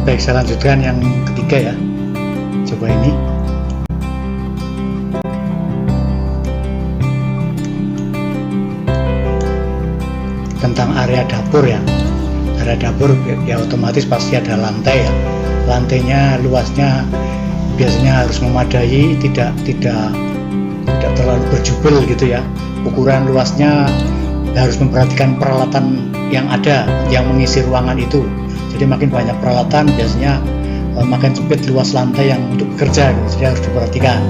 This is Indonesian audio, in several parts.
Baik, saya lanjutkan yang ketiga ya. Coba ini. Tentang area dapur ya. Area dapur ya otomatis pasti ada lantai ya. Lantainya luasnya biasanya harus memadai, tidak terlalu berjubel gitu ya. Ukuran luasnya harus memperhatikan peralatan yang ada yang mengisi ruangan itu. Jadi makin banyak peralatan biasanya makin sempit luas lantai yang untuk bekerja gitu. Jadi harus diperhatikan.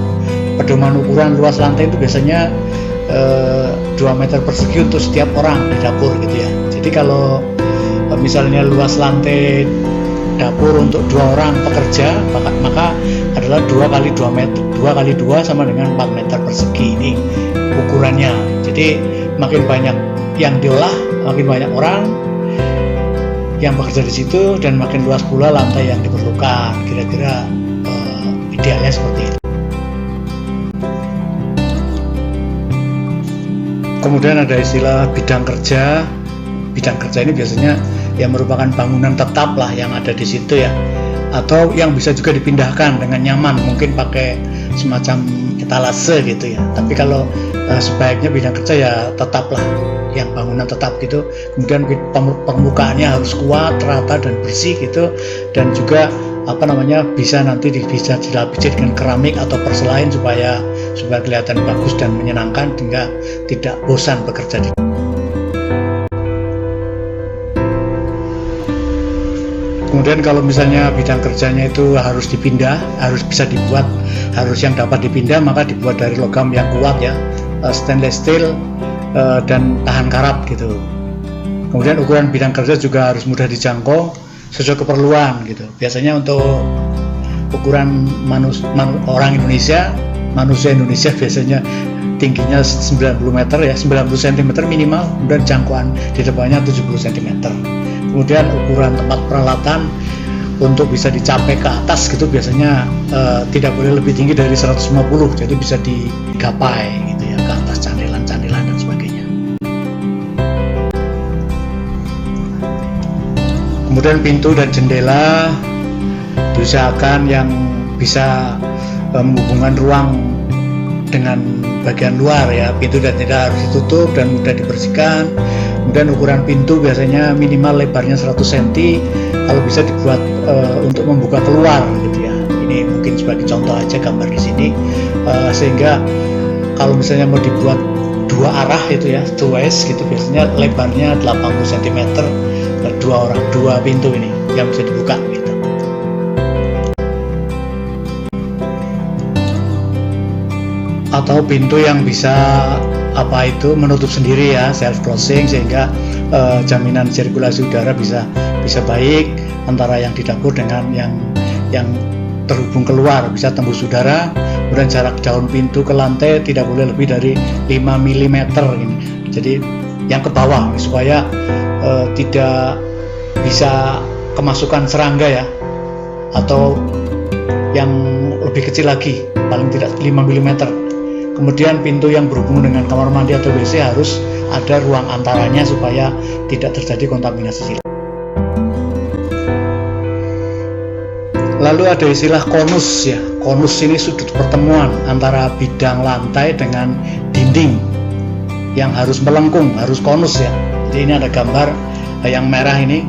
Pedoman ukuran luas lantai itu biasanya 2 meter persegi untuk setiap orang di dapur gitu ya. Jadi kalau misalnya luas lantai dapur untuk 2 orang pekerja, maka adalah 2 kali 2 meter, 2 kali 2 sama dengan 4 meter persegi ini ukurannya. Jadi makin banyak yang diolah, makin banyak orang yang bekerja di situ, dan makin luas pula lantai yang diperlukan. Kira-kira idealnya seperti itu. Kemudian ada istilah bidang kerja. Bidang kerja ini biasanya yang merupakan bangunan tetap lah yang ada di situ ya, atau yang bisa juga dipindahkan dengan nyaman, mungkin pakai semacam etalase gitu ya. Tapi kalau sebaiknya bidang kerja ya tetap lah, yang bangunan tetap gitu. Kemudian permukaannya harus kuat, rata dan bersih gitu, dan juga bisa nanti bisa dilapisi dengan keramik atau perselain supaya kelihatan bagus dan menyenangkan, sehingga tidak bosan bekerja di. Kemudian kalau misalnya bidang kerjanya itu harus dipindah, harus bisa dibuat, harus yang dapat dipindah, maka dibuat dari logam yang kuat ya, stainless steel dan tahan karat gitu. Kemudian ukuran bidang kerja juga harus mudah dijangkau sesuai keperluan gitu. Biasanya untuk ukuran orang Indonesia, manusia Indonesia biasanya tingginya 90 meter ya, 90 cm minimal, kemudian jangkauan di depannya 70 cm. Kemudian ukuran tempat peralatan untuk bisa dicapai ke atas gitu biasanya tidak boleh lebih tinggi dari 150, jadi bisa digapai gitu ya, ke atas candelan-candelan dan sebagainya. Kemudian pintu dan jendela diusahakan yang bisa menghubungkan ruang dengan bagian luar ya. Pintu dan jendela harus ditutup dan mudah dibersihkan. Kemudian ukuran pintu biasanya minimal lebarnya 100 cm, kalau bisa dibuat untuk membuka keluar gitu ya. Ini mungkin sebagai contoh aja gambar di sini, sehingga kalau misalnya mau dibuat 2 arah itu ya, 2S gitu, biasanya lebarnya 80 cm, 2 pintu ini yang bisa dibuka gitu. Atau pintu yang bisa menutup sendiri ya, self closing, sehingga jaminan sirkulasi udara bisa baik antara yang di dapur dengan yang terhubung keluar, bisa tembus udara. Kemudian jarak daun pintu ke lantai tidak boleh lebih dari 5 mm ini. Jadi yang ke bawah supaya tidak bisa kemasukan serangga ya, atau yang lebih kecil lagi, paling tidak 5 mm. Kemudian pintu yang berhubung dengan kamar mandi atau WC harus ada ruang antaranya supaya tidak terjadi kontaminasi silang. Lalu ada istilah konus ya. Konus ini sudut pertemuan antara bidang lantai dengan dinding yang harus melengkung, harus konus ya. Jadi ini ada gambar yang merah ini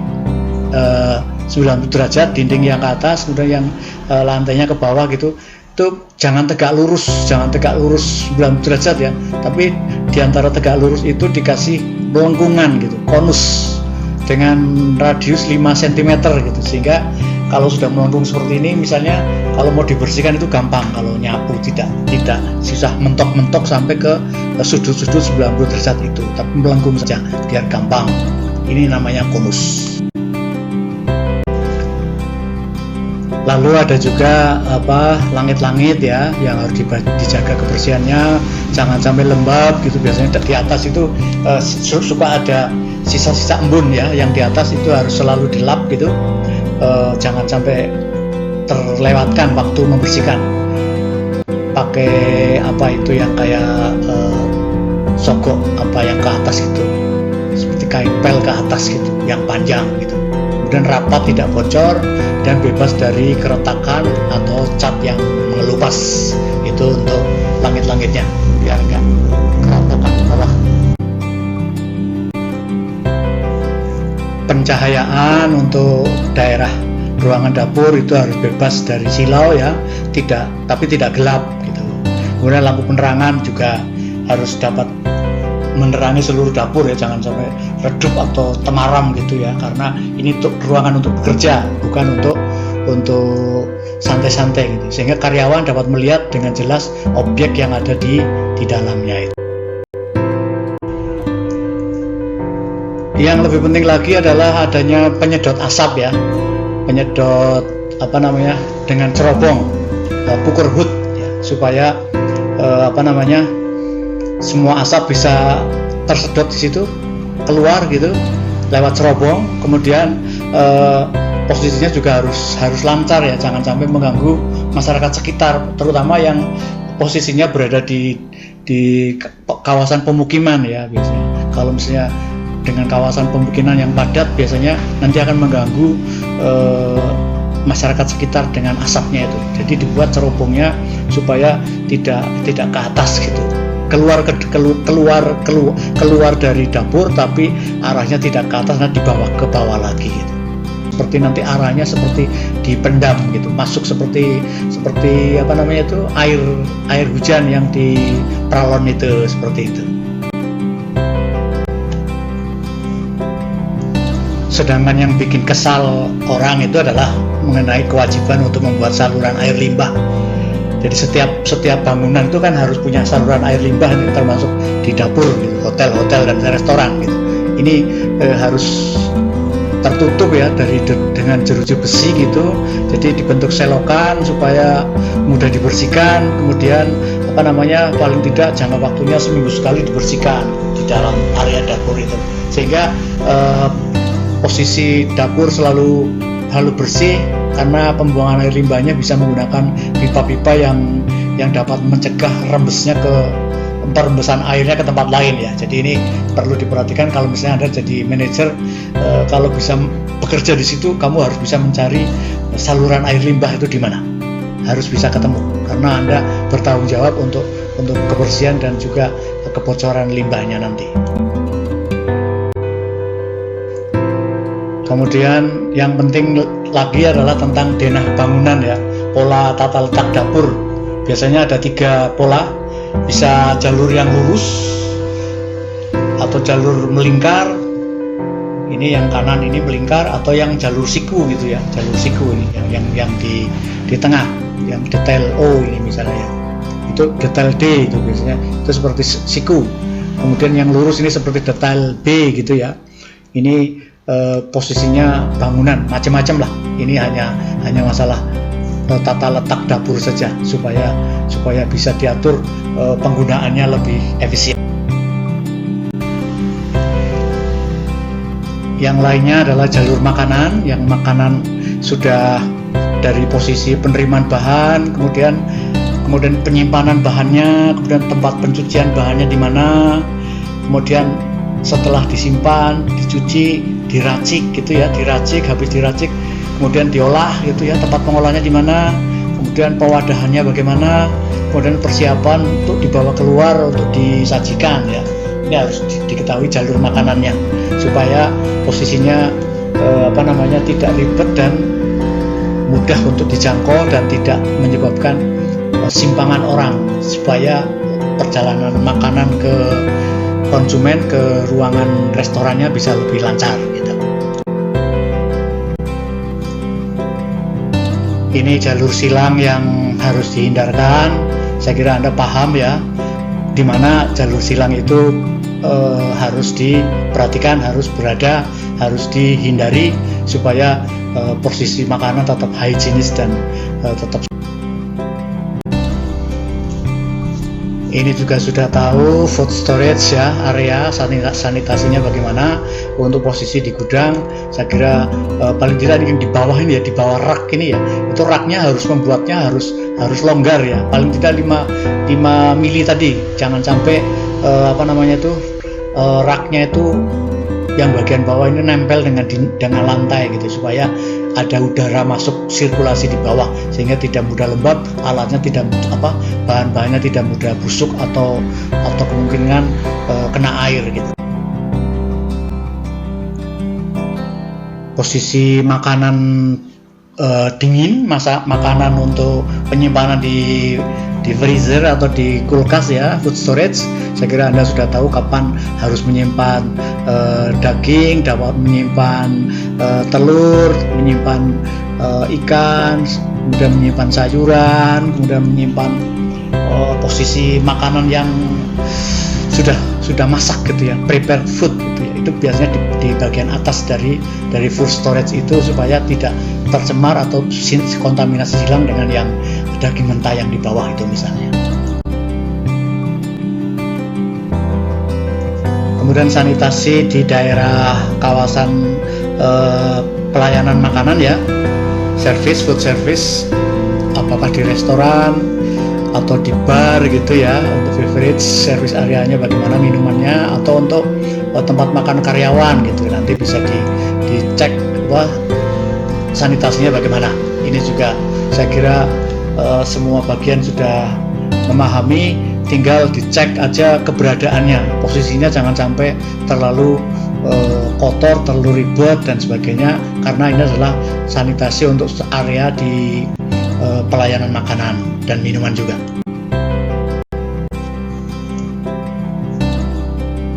90 derajat, dinding yang ke atas, kemudian yang lantainya ke bawah gitu. Itu jangan tegak lurus 90 derajat ya, tapi diantara tegak lurus itu dikasih melengkungan gitu, konus dengan radius 5 cm gitu, sehingga kalau sudah melengkung seperti ini, misalnya kalau mau dibersihkan itu gampang, kalau nyapu tidak susah mentok-mentok sampai ke sudut-sudut 90 derajat itu, tapi melengkung saja biar gampang. Ini namanya konus. Lalu ada juga langit-langit ya, yang harus dijaga kebersihannya, jangan sampai lembab gitu. Biasanya di atas itu suka ada sisa-sisa embun ya, yang di atas itu harus selalu dilap gitu, jangan sampai terlewatkan waktu membersihkan. Pakai yang kayak sogok yang ke atas gitu, seperti kain pel ke atas gitu, yang panjang gitu. kemudian rapat, tidak bocor, dan bebas dari keretakan atau cat yang mengelupas. Itu untuk langit-langitnya biar nggak keretakan bawah. Pencahayaan untuk daerah ruangan dapur itu harus bebas dari silau ya, tapi tidak gelap gitu. Kemudian lampu penerangan juga harus dapat menerangi seluruh dapur ya, jangan sampai redup atau temaram gitu ya, karena ini untuk ruangan untuk bekerja, bukan untuk santai-santai gitu, sehingga karyawan dapat melihat dengan jelas objek yang ada di dalamnya itu. Yang lebih penting lagi adalah adanya penyedot asap ya, penyedot dengan cerobong, pukur hood ya, supaya semua asap bisa tersedot di situ, keluar gitu lewat cerobong. Kemudian posisinya juga harus lancar ya, jangan sampai mengganggu masyarakat sekitar, terutama yang posisinya berada di kawasan pemukiman ya. Biasanya kalau misalnya dengan kawasan pemukiman yang padat, biasanya nanti akan mengganggu masyarakat sekitar dengan asapnya itu. Jadi dibuat cerobongnya supaya tidak ke atas gitu, keluar dari dapur, tapi arahnya tidak ke atas, nanti dibawa ke bawah lagi gitu. Seperti nanti arahnya seperti dipendam gitu, masuk seperti air hujan yang di pralon itu, seperti itu. Sedangkan yang bikin kesal orang itu adalah mengenai kewajiban untuk membuat saluran air limbah. Jadi setiap bangunan itu kan harus punya saluran air limbah, termasuk di dapur gitu, hotel dan restoran gitu. Ini harus tertutup ya dengan jeruji besi gitu. Jadi dibentuk selokan supaya mudah dibersihkan. Kemudian paling tidak jangka waktunya seminggu sekali dibersihkan di dalam area dapur itu, sehingga posisi dapur selalu bersih, karena pembuangan air limbahnya bisa menggunakan pipa-pipa yang dapat mencegah perembesan airnya ke tempat lain ya. Jadi ini perlu diperhatikan kalau misalnya Anda jadi manajer, kalau bisa bekerja di situ, kamu harus bisa mencari saluran air limbah itu di mana. Harus bisa ketemu, karena Anda bertanggung jawab untuk kebersihan dan juga kebocoran limbahnya nanti. Kemudian yang penting lagi adalah tentang denah bangunan ya, pola tata letak dapur. Biasanya ada 3 pola, bisa jalur yang lurus atau jalur melingkar. Ini yang kanan ini melingkar, atau yang jalur siku gitu ya, jalur siku ini yang di tengah, yang detail O ini misalnya ya. Itu detail D itu biasanya, itu seperti siku. Kemudian yang lurus ini seperti detail B gitu ya. Ini posisinya bangunan macam-macam lah. Ini hanya masalah tata letak dapur saja, supaya bisa diatur penggunaannya lebih efisien. Yang lainnya adalah jalur makanan, yang makanan sudah dari posisi penerimaan bahan, kemudian penyimpanan bahannya, kemudian tempat pencucian bahannya di mana, kemudian setelah disimpan, dicuci, diracik gitu ya, habis diracik kemudian diolah gitu ya, tempat pengolahannya di mana, kemudian pewadahannya bagaimana, kemudian persiapan untuk dibawa keluar untuk disajikan ya. Ini harus diketahui jalur makanannya supaya posisinya tidak ribet dan mudah untuk dijangkau dan tidak menyebabkan simpangan orang, supaya perjalanan makanan ke konsumen ke ruangan restorannya bisa lebih lancar gitu. Ini jalur silang yang harus dihindarkan. Saya kira Anda paham ya, dimana jalur silang itu harus diperhatikan, harus dihindari supaya posisi makanan tetap higienis dan tetap. Ini juga sudah tahu food storage ya, area sanitasinya bagaimana untuk posisi di gudang. Saya kira paling tidak ini di bawah ini ya, di bawah rak ini ya, itu raknya membuatnya harus longgar ya, paling tidak 5 mili tadi. Jangan sampai raknya itu yang bagian bawah ini nempel dengan lantai gitu, supaya ada udara masuk sirkulasi di bawah sehingga tidak mudah lembab, alatnya tidak bahan-bahannya tidak mudah busuk atau kemungkinan kena air gitu. Posisi makanan dingin, makanan untuk penyimpanan di freezer atau di kulkas ya, food storage. Saya kira Anda sudah tahu kapan harus menyimpan daging, dapat menyimpan telur, menyimpan ikan, kemudian menyimpan sayuran, kemudian menyimpan posisi makanan yang sudah masak gitu ya, prepared food gitu ya. Itu biasanya di bagian atas dari food storage itu, supaya tidak tercemar atau kontaminasi silang dengan yang daging mentah yang di bawah itu misalnya. Kemudian sanitasi di daerah kawasan pelayanan makanan ya, food service, apakah di restoran atau di bar gitu ya, untuk beverage service areanya bagaimana minumannya, atau untuk tempat makan karyawan gitu, nanti bisa dicek sanitasinya bagaimana. Ini juga saya kira semua bagian sudah memahami, tinggal dicek aja keberadaannya, posisinya jangan sampai terlalu kotor, terlalu ribet dan sebagainya, karena ini adalah sanitasi untuk area di pelayanan makanan dan minuman juga.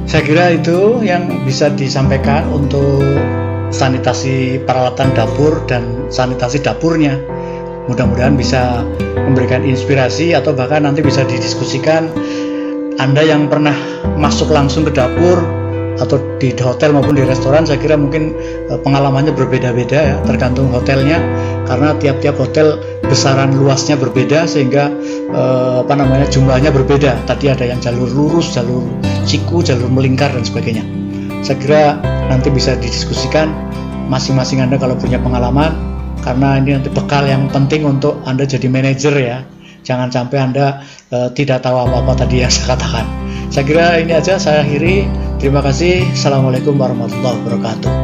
Saya kira itu yang bisa disampaikan untuk sanitasi peralatan dapur dan sanitasi dapurnya. Mudah-mudahan bisa memberikan inspirasi, atau bahkan nanti bisa didiskusikan. Anda yang pernah masuk langsung ke dapur atau di hotel maupun di restoran, saya kira mungkin pengalamannya berbeda-beda ya, tergantung hotelnya, karena tiap-tiap hotel besaran luasnya berbeda, sehingga jumlahnya berbeda. Tadi ada yang jalur lurus, jalur siku, jalur melingkar dan sebagainya. Saya kira nanti bisa didiskusikan masing-masing Anda kalau punya pengalaman, karena ini nanti bekal yang penting untuk Anda jadi manajer ya. Jangan sampai Anda tidak tahu apa-apa tadi yang saya katakan. Saya kira ini aja, saya akhiri. Terima kasih. Assalamualaikum warahmatullahi wabarakatuh.